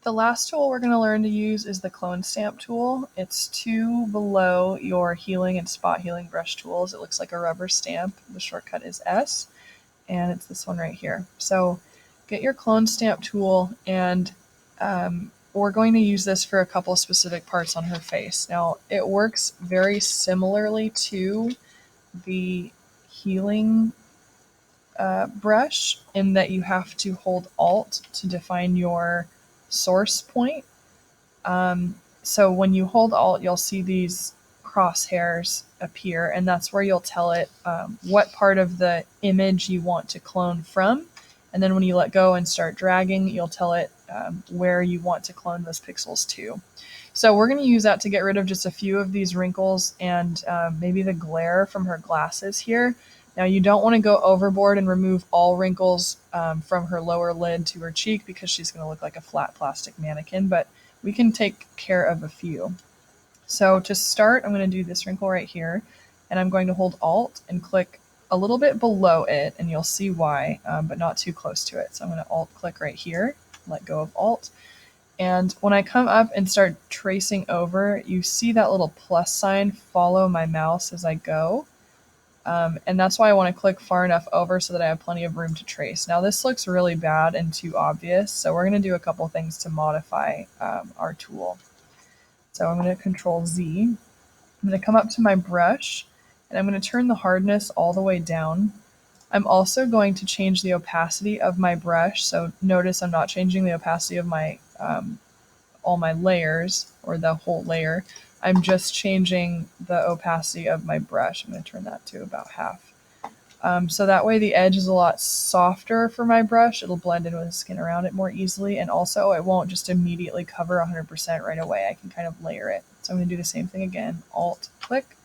The last tool we're going to learn to use is the clone stamp tool. It's 2 below your healing and spot healing brush tools. It looks like a rubber stamp. The shortcut is S, and it's this one right here. So get your clone stamp tool, and we're going to use this for a couple specific parts on her face. Now, it works very similarly to the healing brush in that you have to hold Alt to define your source point. So when you hold Alt, you'll see these crosshairs appear, and that's where you'll tell it what part of the image you want to clone from. And then when you let go and start dragging, you'll tell it where you want to clone those pixels to. So we're going to use that to get rid of just a few of these wrinkles and maybe the glare from her glasses here. Now you don't want to go overboard and remove all wrinkles from her lower lid to her cheek because she's going to look like a flat plastic mannequin, but we can take care of a few. So to start, I'm going to do this wrinkle right here, and I'm going to hold Alt and click a little bit below it, and you'll see why, but not too close to it. So I'm going to Alt click right here, let go of Alt. And when I come up and start tracing over, you see that little plus sign follow my mouse as I go. And that's why I want to click far enough over so that I have plenty of room to trace. Now this looks really bad and too obvious, so we're going to do a couple things to modify our tool. So I'm going to Control Z. I'm going to come up to my brush, and I'm going to turn the hardness all the way down. I'm also going to change the opacity of my brush, so notice I'm not changing the opacity of my all my layers, or the whole layer. I'm just changing the opacity of my brush. I'm going to turn that to about half. So that way the edge is a lot softer for my brush. It'll blend in with the skin around it more easily, and also it won't just immediately cover 100% right away. I can kind of layer it. So I'm going to do the same thing again. Alt click,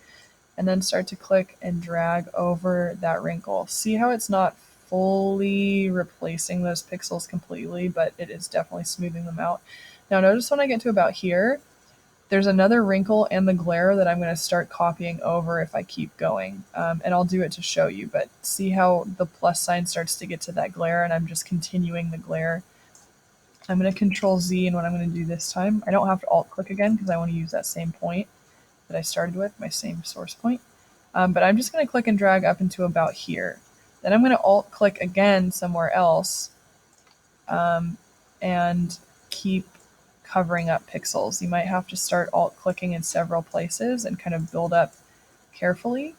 and then start to click and drag over that wrinkle. See how it's not fully replacing those pixels completely, but it is definitely smoothing them out. Now notice when I get to about here, there's another wrinkle and the glare that I'm going to start copying over if I keep going. And I'll do it to show you, but see how the plus sign starts to get to that glare, and I'm just continuing the glare. I'm going to Control Z, and what I'm going to do this time, I don't have to Alt click again because I want to use that same point that I started with, my same source point. But I'm just going to click and drag up into about here. Then I'm going to Alt click again somewhere else and keep covering up pixels. You might have to start Alt clicking in several places and kind of build up carefully,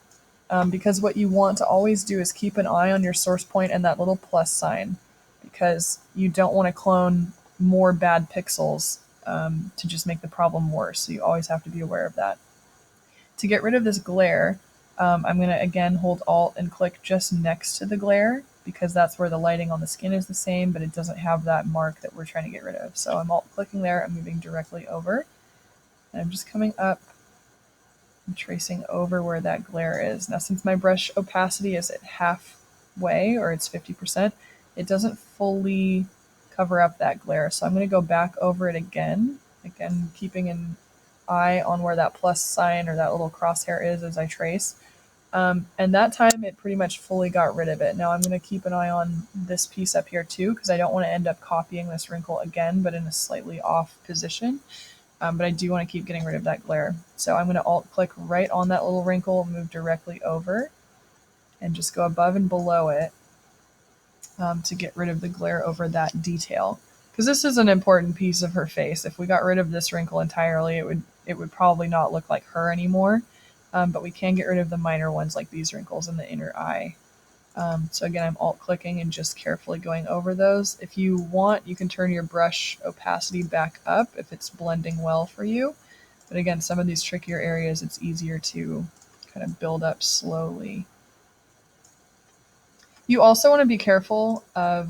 because what you want to always do is keep an eye on your source point and that little plus sign, because you don't want to clone more bad pixels to just make the problem worse. So you always have to be aware of that. To get rid of this glare, I'm going to again hold Alt and click just next to the glare, because that's where the lighting on the skin is the same, but it doesn't have that mark that we're trying to get rid of. So I'm Alt clicking there, I'm moving directly over, and I'm just coming up and tracing over where that glare is. Now since my brush opacity is at halfway, or it's 50%, it doesn't fully cover up that glare. So I'm going to go back over it again keeping an eye on where that plus sign or that little crosshair is as I trace. And that time it pretty much fully got rid of it. Now I'm going to keep an eye on this piece up here too, because I don't want to end up copying this wrinkle again, but in a slightly off position. But I do want to keep getting rid of that glare. So I'm going to Alt click right on that little wrinkle, move directly over, and just go above and below it to get rid of the glare over that detail. Because this is an important piece of her face. If we got rid of this wrinkle entirely, it would probably not look like her anymore. But we can get rid of the minor ones like these wrinkles in the inner eye. So again, I'm Alt clicking and just carefully going over those. If you want, you can turn your brush opacity back up if it's blending well for you. But again, some of these trickier areas, it's easier to kind of build up slowly. You also want to be careful of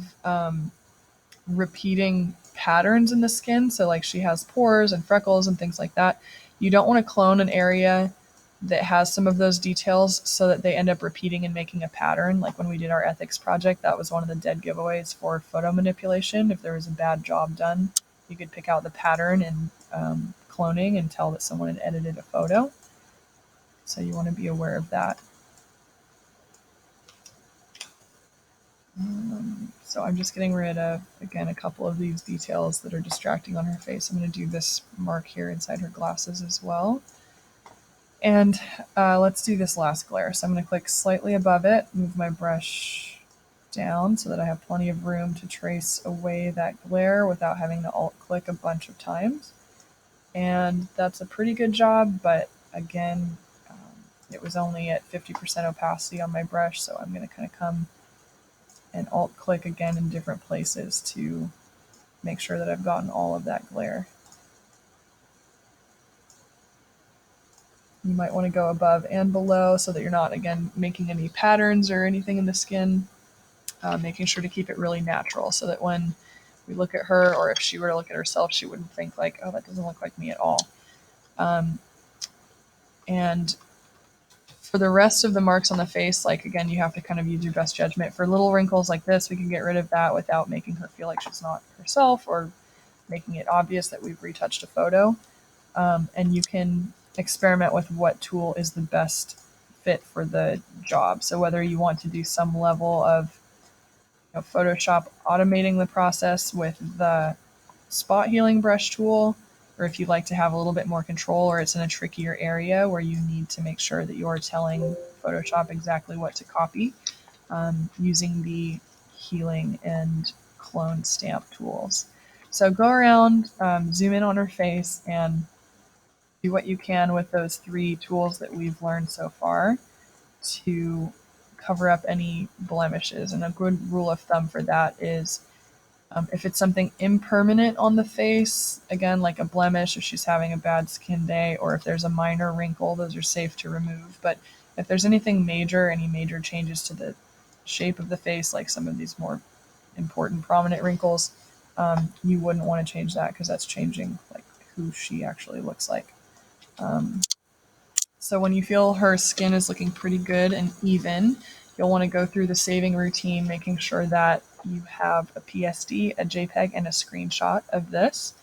repeating patterns in the skin. So like she has pores and freckles and things like that. You don't want to clone an area that has some of those details so that they end up repeating and making a pattern. Like when we did our ethics project, that was one of the dead giveaways for photo manipulation. If there was a bad job done, you could pick out the pattern in cloning and tell that someone had edited a photo. So you want to be aware of that. So I'm just getting rid of, again, a couple of these details that are distracting on her face. I'm going to do this mark here inside her glasses as well. And let's do this last glare. So I'm going to click slightly above it, move my brush down so that I have plenty of room to trace away that glare without having to alt click a bunch of times. And that's a pretty good job, but again, it was only at 50% opacity on my brush, so I'm going to kind of come and alt click again in different places to make sure that I've gotten all of that glare. You might want to go above and below so that you're not, again, making any patterns or anything in the skin. Making sure to keep it really natural so that when we look at her, or if she were to look at herself, she wouldn't think like, oh, that doesn't look like me at all. And for the rest of the marks on the face, like, again, you have to kind of use your best judgment. For little wrinkles like this, we can get rid of that without making her feel like she's not herself or making it obvious that we've retouched a photo. And you can experiment with what tool is the best fit for the job. So whether you want to do some level of Photoshop automating the process with the spot healing brush tool, or if you'd like to have a little bit more control, or it's in a trickier area where you need to make sure that you're telling Photoshop exactly what to copy, using the healing and clone stamp tools. So go around, zoom in on her face, and do what you can with those 3 tools that we've learned so far to cover up any blemishes. And a good rule of thumb for that is if it's something impermanent on the face, again, like a blemish, if she's having a bad skin day, or if there's a minor wrinkle, those are safe to remove. But if there's anything major, any major changes to the shape of the face, like some of these more important prominent wrinkles, you wouldn't want to change that because that's changing like who she actually looks like. So when you feel her skin is looking pretty good and even, you'll want to go through the saving routine, making sure that you have a PSD, a Jpeg, and a screenshot of this.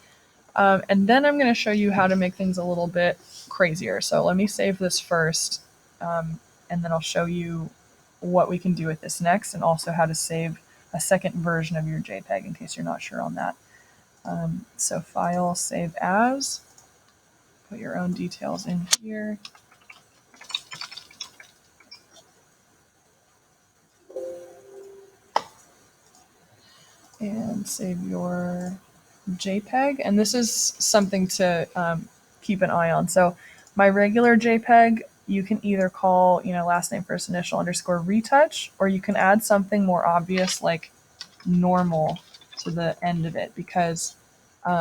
And then I'm going to show you how to make things a little bit crazier. So let me save this first, and then I'll show you what we can do with this next, and also how to save a second version of your Jpeg in case you're not sure on that. So File, Save As, put your own details in here. And save your JPEG. And this is something to keep an eye on. So my regular JPEG, you can either call, last name, first initial, underscore retouch, or you can add something more obvious like normal to the end of it, because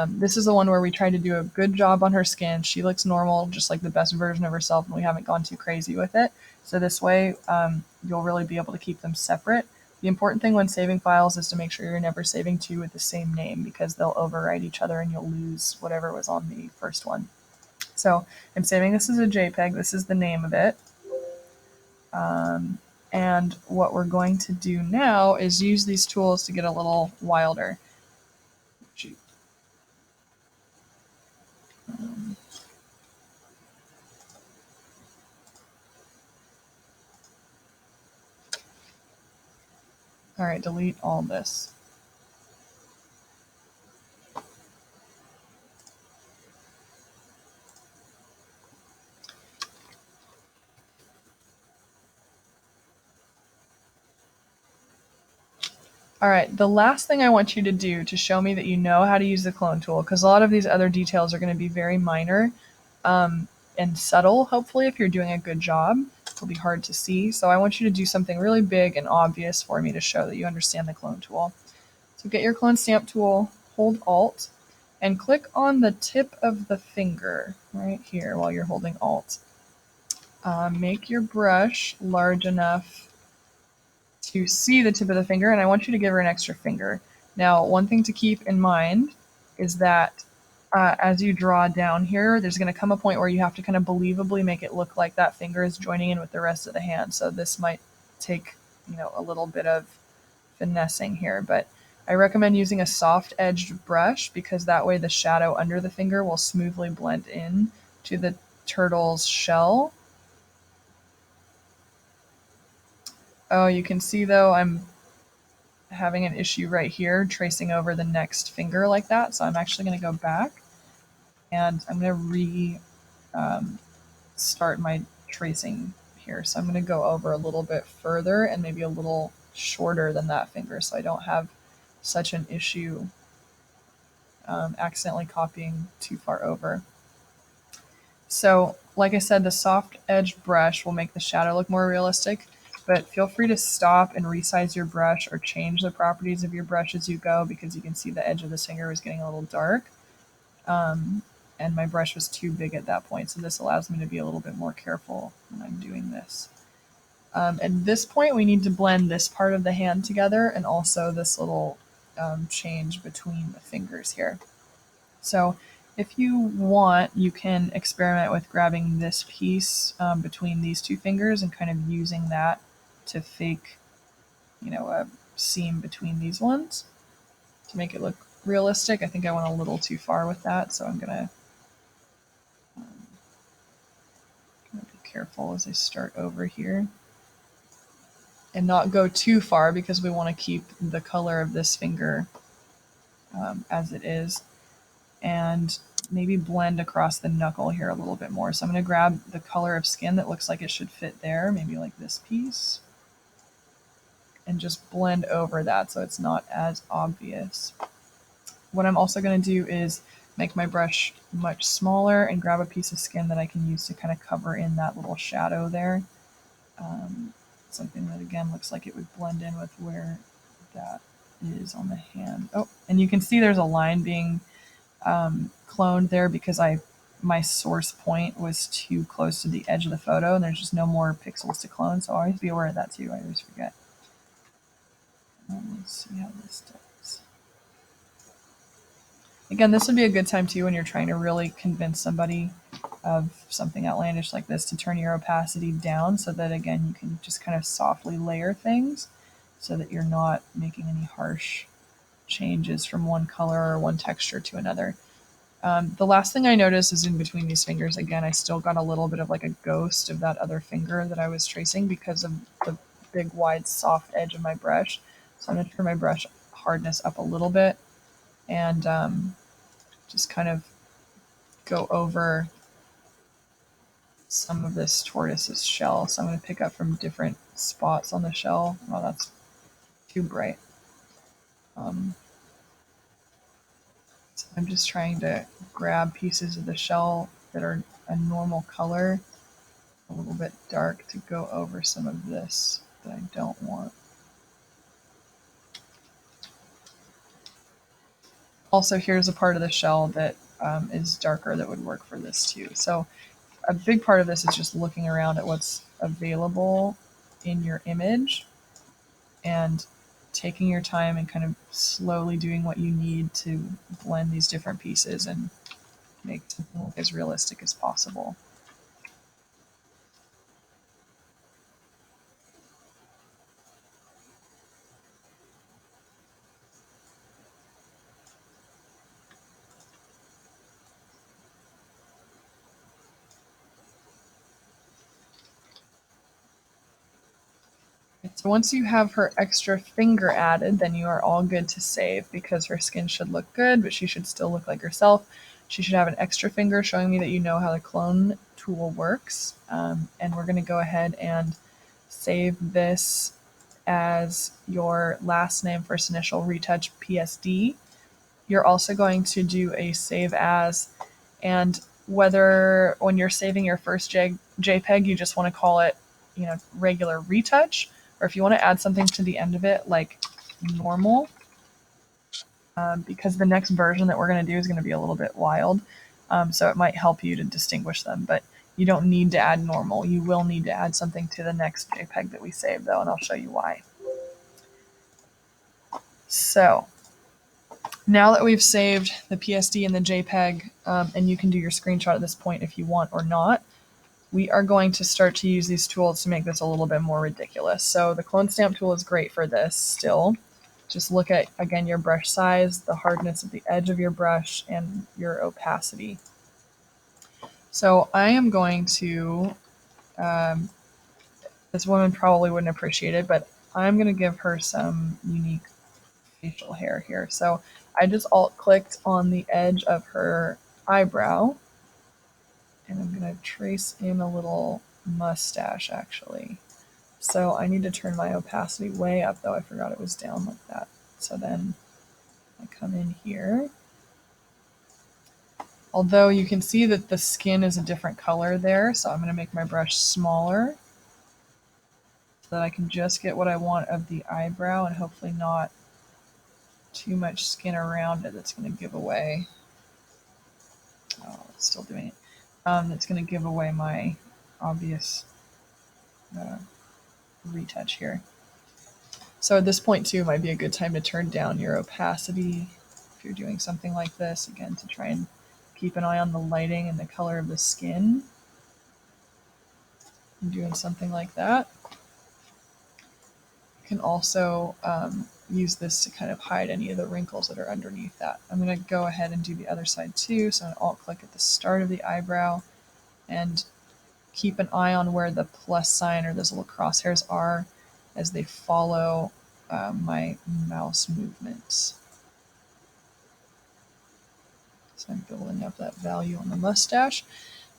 this is the one where we tried to do a good job on her skin. She looks normal, just like the best version of herself, and we haven't gone too crazy with it. So this way, you'll really be able to keep them separate. The important thing when saving files is to make sure you're never saving 2 with the same name, because they'll overwrite each other and you'll lose whatever was on the first one. So I'm saving this as a JPEG. This is the name of it. And what we're going to do now is use these tools to get a little wilder. All right, delete all this. All right, the last thing I want you to do to show me that you know how to use the clone tool, because a lot of these other details are going to be very minor and subtle, hopefully, if you're doing a good job. It'll be hard to see. So I want you to do something really big and obvious for me to show that you understand the clone tool. So get your clone stamp tool, hold Alt, and click on the tip of the finger right here while you're holding Alt. Make your brush large enough to see the tip of the finger, and I want you to give her an extra finger. Now, one thing to keep in mind is that as you draw down here, there's going to come a point where you have to kind of believably make it look like that finger is joining in with the rest of the hand. So this might take, a little bit of finessing here, but I recommend using a soft edged brush because that way the shadow under the finger will smoothly blend in to the turtle's shell. Oh, you can see though, I'm having an issue right here tracing over the next finger like that. So I'm actually going to go back and I'm going to start my tracing here. So I'm going to go over a little bit further and maybe a little shorter than that finger so I don't have such an issue accidentally copying too far over. So like I said, the soft edge brush will make the shadow look more realistic, but feel free to stop and resize your brush or change the properties of your brush as you go, because you can see the edge of this finger was getting a little dark. And my brush was too big at that point, so this allows me to be a little bit more careful when I'm doing this. At this point, we need to blend this part of the hand together and also this little change between the fingers here. So if you want, you can experiment with grabbing this piece between these two fingers and kind of using that to fake, a seam between these ones to make it look realistic. I think I went a little too far with that, so I'm gonna be careful as I start over here and not go too far because we want to keep the color of this finger as it is, and maybe blend across the knuckle here a little bit more. So I'm going to grab the color of skin that looks like it should fit there, maybe like this piece, and just blend over that so it's not as obvious. What I'm also going to do is make my brush much smaller and grab a piece of skin that I can use to kind of cover in that little shadow there. Something that again looks like it would blend in with where that is on the hand. Oh, and you can see there's a line being cloned there because my source point was too close to the edge of the photo and there's just no more pixels to clone, so always be aware of that too. I always forget. Let's see how this does. Again, this would be a good time too when you're trying to really convince somebody of something outlandish like this to turn your opacity down so that again you can just kind of softly layer things so that you're not making any harsh changes from one color or one texture to another. The last thing I noticed is in between these fingers, again, I still got a little bit of like a ghost of that other finger that I was tracing because of the big, wide, soft edge of my brush. So I'm going to turn my brush hardness up a little bit and just kind of go over some of this tortoise's shell. So I'm going to pick up from different spots on the shell. Oh, that's too bright. So I'm just trying to grab pieces of the shell that are a normal color, a little bit dark, to go over some of this that I don't want. Also, here's a part of the shell that is darker that would work for this too. So a big part of this is just looking around at what's available in your image and taking your time and kind of slowly doing what you need to blend these different pieces and make something look as realistic as possible. So once you have her extra finger added, then you are all good to save because her skin should look good, but she should still look like herself. She should have an extra finger showing me that you know how the clone tool works. And we're going to go ahead and save this as your last name, first initial, retouch PSD. You're also going to do a save as, and whether when you're saving your first JPEG, you just want to call it, regular retouch, or if you want to add something to the end of it like normal, because the next version that we're going to do is going to be a little bit wild, so it might help you to distinguish them, but you don't need to add normal. You will need to add something to the next JPEG that we save though, and I'll show you why. So now that we've saved the PSD and the JPEG, and you can do your screenshot at this point if you want or not, we are going to start to use these tools to make this a little bit more ridiculous. So the clone stamp tool is great for this still. Just look at, again, your brush size, the hardness of the edge of your brush, and your opacity. So I am going to, this woman probably wouldn't appreciate it, but I'm going to give her some unique facial hair here. So I just alt clicked on the edge of her eyebrow, and I'm going to trace in a little mustache actually. So I need to turn my opacity way up though. I forgot it was down like that. So then I come in here. Although you can see that the skin is a different color there, so I'm going to make my brush smaller so that I can just get what I want of the eyebrow and hopefully not too much skin around it that's going to give away. Oh, it's still doing it. That's going to give away my obvious retouch here. So at this point too might be a good time to turn down your opacity if you're doing something like this, again, to try and keep an eye on the lighting and the color of the skin. I'm doing something like that. You can also use this to kind of hide any of the wrinkles that are underneath that. I'm going to go ahead and do the other side too. So I'm going to alt click at the start of the eyebrow and keep an eye on where the plus sign or those little crosshairs are as they follow my mouse movements. So I'm building up that value on the mustache.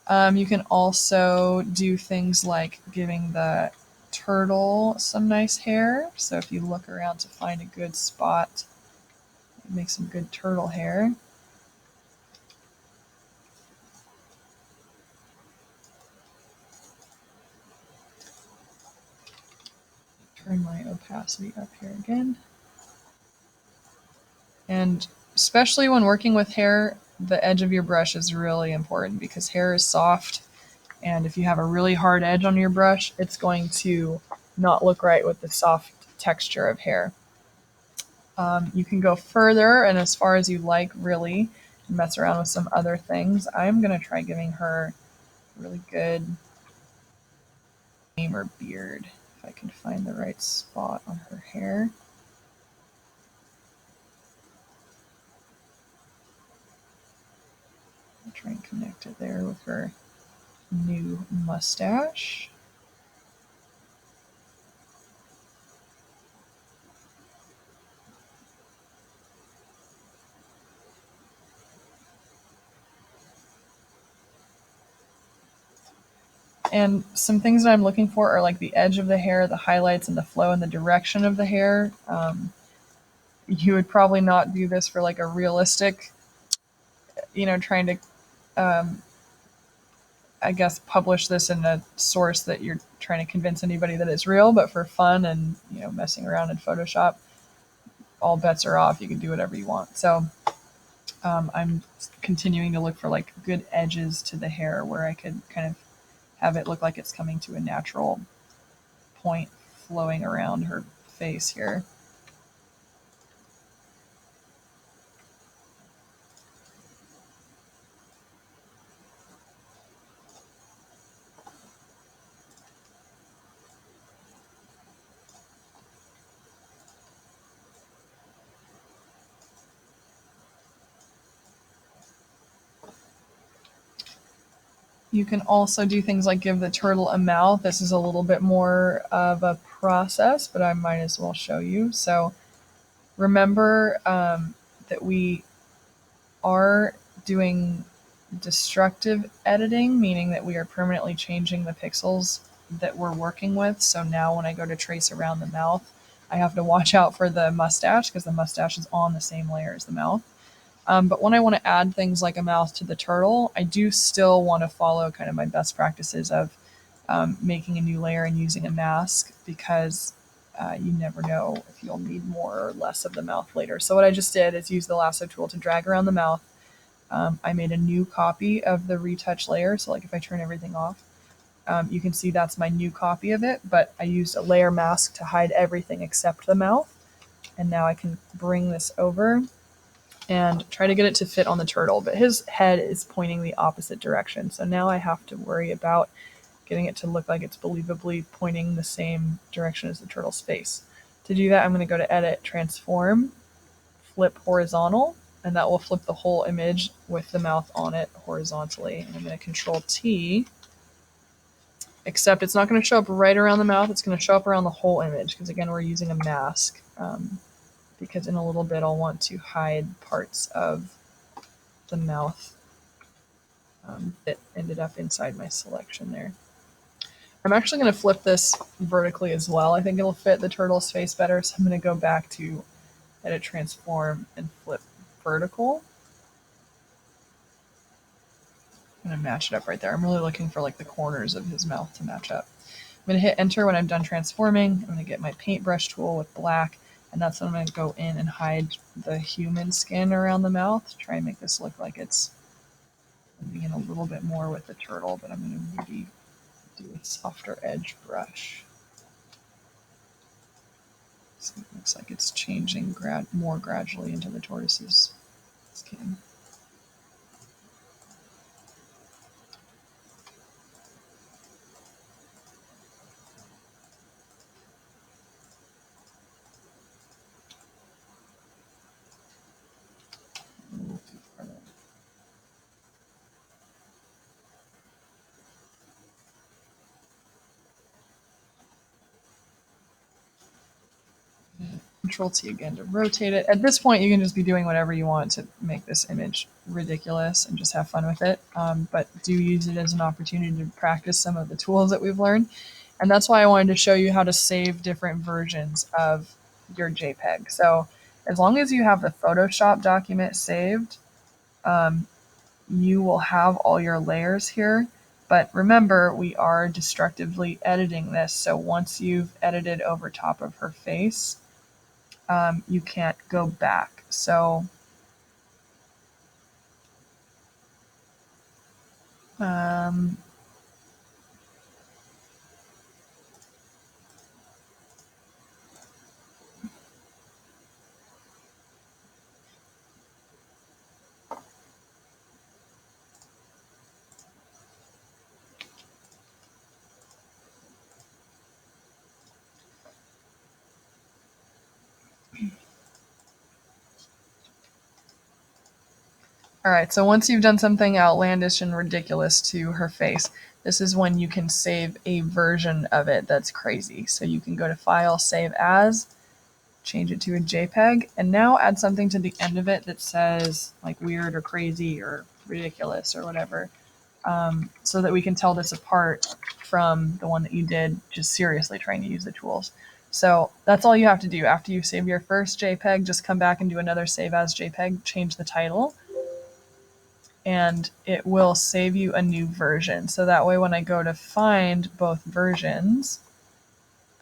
You can also do things like giving the turtle some nice hair. So if you look around to find a good spot, make some good turtle hair. Turn my opacity up here again. And especially when working with hair, the edge of your brush is really important because hair is soft, and if you have a really hard edge on your brush, it's going to not look right with the soft texture of hair. You can go further and as far as you like, really, and mess around with some other things. I'm going to try giving her a really good name or beard, if I can find the right spot on her hair. I'll try and connect it there with her new mustache. And some things that I'm looking for are like the edge of the hair, the highlights, and the flow and the direction of the hair. You would probably not do this for like a realistic, trying to, I guess, publish this in a source that you're trying to convince anybody that it's real, but for fun and, messing around in Photoshop, all bets are off. You can do whatever you want. So I'm continuing to look for like good edges to the hair where I could kind of have it look like it's coming to a natural point flowing around her face here. You can also do things like give the turtle a mouth. This is a little bit more of a process, but I might as well show you. So remember that we are doing destructive editing, meaning that we are permanently changing the pixels that we're working with. So now when I go to trace around the mouth, I have to watch out for the mustache because the mustache is on the same layer as the mouth. But when I want to add things like a mouth to the turtle, I do still want to follow kind of my best practices of making a new layer and using a mask because you never know if you'll need more or less of the mouth later. So what I just did is use the lasso tool to drag around the mouth. I made a new copy of the retouch layer. So like if I turn everything off, you can see that's my new copy of it, but I used a layer mask to hide everything except the mouth. And now I can bring this over and try to get it to fit on the turtle, but his head is pointing the opposite direction. So now I have to worry about getting it to look like it's believably pointing the same direction as the turtle's face. To do that, I'm going to go to Edit, Transform, Flip Horizontal, and that will flip the whole image with the mouth on it horizontally. And I'm going to Control T, except it's not going to show up right around the mouth. It's going to show up around the whole image because, again, we're using a mask. because in a little bit I'll want to hide parts of the mouth that ended up inside my selection there. I'm actually going to flip this vertically as well. I think it'll fit the turtle's face better, so I'm going to go back to Edit Transform and flip vertical. I'm going to match it up right there. I'm really looking for like the corners of his mouth to match up. I'm going to hit enter when I'm done transforming. I'm going to get my paintbrush tool with black, and that's when I'm going to go in and hide the human skin around the mouth to try and make this look like it's moving in a little bit more with the turtle, but I'm going to maybe do a softer edge brush. So it looks like it's changing more gradually into the tortoise's skin. Control T again to rotate it. At this point, you can just be doing whatever you want to make this image ridiculous and just have fun with it. But do use it as an opportunity to practice some of the tools that we've learned. And that's why I wanted to show you how to save different versions of your JPEG. So as long as you have the Photoshop document saved, you will have all your layers here. But remember, we are destructively editing this. So once you've edited over top of her face, you can't go back. So all right, so once you've done something outlandish and ridiculous to her face, this is when you can save a version of it that's crazy. So you can go to File, Save As, change it to a JPEG, and now add something to the end of it that says like weird or crazy or ridiculous or whatever, so that we can tell this apart from the one that you did just seriously trying to use the tools. So that's all you have to do. After you save your first JPEG, just come back and do another Save As JPEG, change the title, and it will save you a new version. So that way when I go to find both versions,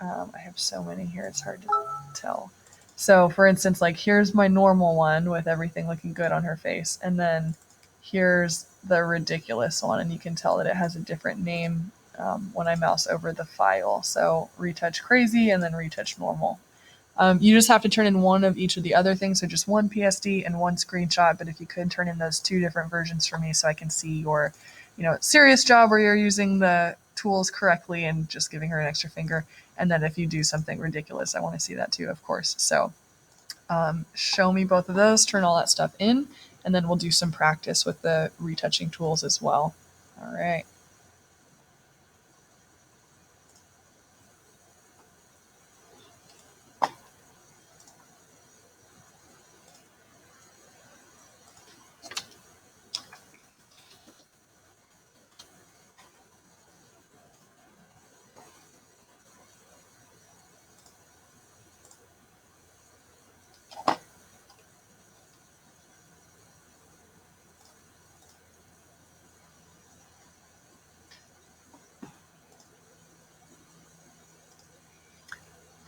I have so many here, it's hard to tell. So for instance, like here's my normal one with everything looking good on her face, and then here's the ridiculous one, and you can tell that it has a different name when I mouse over the file. So retouch crazy and then retouch normal. You just have to turn in one of each of the other things, so just one PSD and one screenshot, but if you could turn in those two different versions for me so I can see your serious job where you're using the tools correctly and just giving her an extra finger. And then if you do something ridiculous, I want to see that too, of course. So show me both of those, turn all that stuff in, and then we'll do some practice with the retouching tools as well. All right.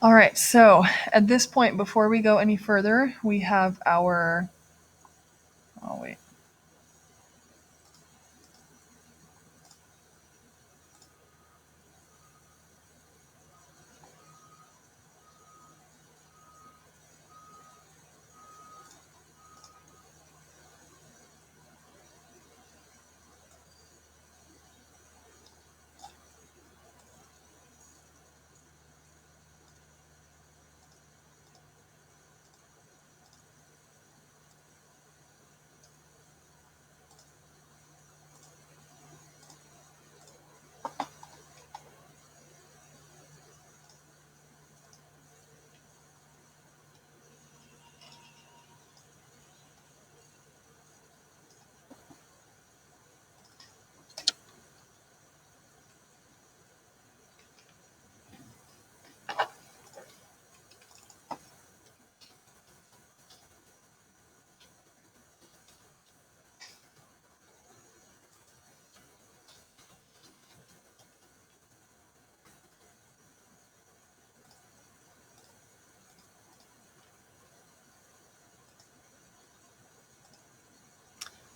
All right, so at this point, before we go any further, we have our, oh wait.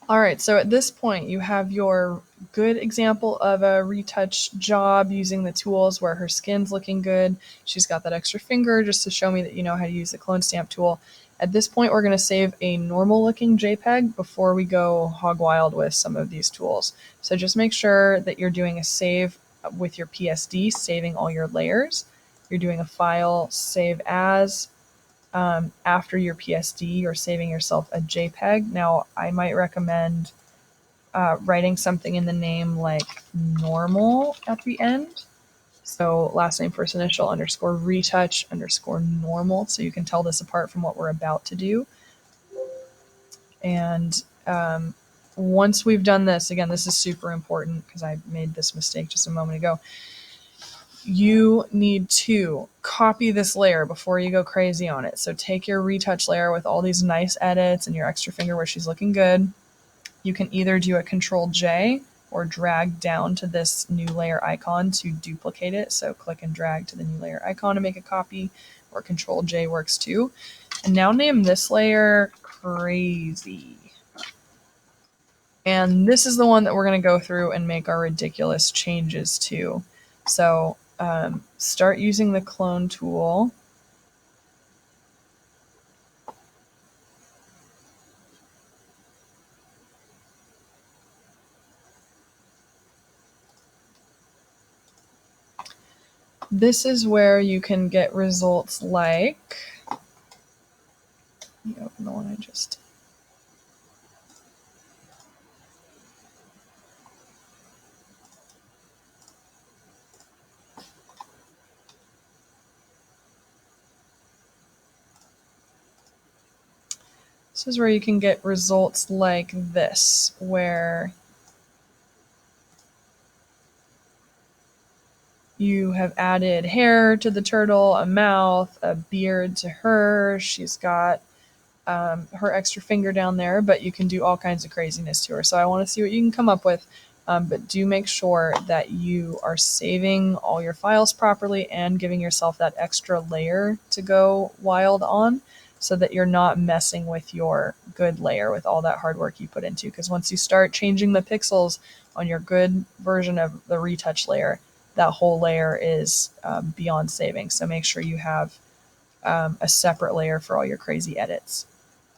All right, so at this point, you have your good example of a retouch job using the tools where her skin's looking good. She's got that extra finger just to show me that you know how to use the clone stamp tool. At this point, we're going to save a normal looking JPEG before we go hog wild with some of these tools. So just make sure that you're doing a save with your PSD, saving all your layers. You're doing a file save as. After your PSD, you're saving yourself a JPEG. Now, I might recommend writing something in the name like normal at the end. So last name, first initial, underscore retouch, underscore normal. So you can tell this apart from what we're about to do. And once we've done this, again, this is super important because I made this mistake just a moment ago. You need to copy this layer before you go crazy on it. So take your retouch layer with all these nice edits and your extra finger where she's looking good. You can either do a Control J or drag down to this new layer icon to duplicate it. So click and drag to the new layer icon to make a copy, or Control J works too. And now name this layer Crazy. And this is the one that we're going to go through and make our ridiculous changes to. So start using the clone tool. This is where you can get results like, let me open the one I just. This is where you can get results like this, where you have added hair to the turtle, a mouth, a beard to her. She's got her extra finger down there, but you can do all kinds of craziness to her. So I want to see what you can come up with, but do make sure that you are saving all your files properly and giving yourself that extra layer to go wild on, so that you're not messing with your good layer with all that hard work you put into. Because once you start changing the pixels on your good version of the retouch layer, that whole layer is beyond saving. So make sure you have a separate layer for all your crazy edits.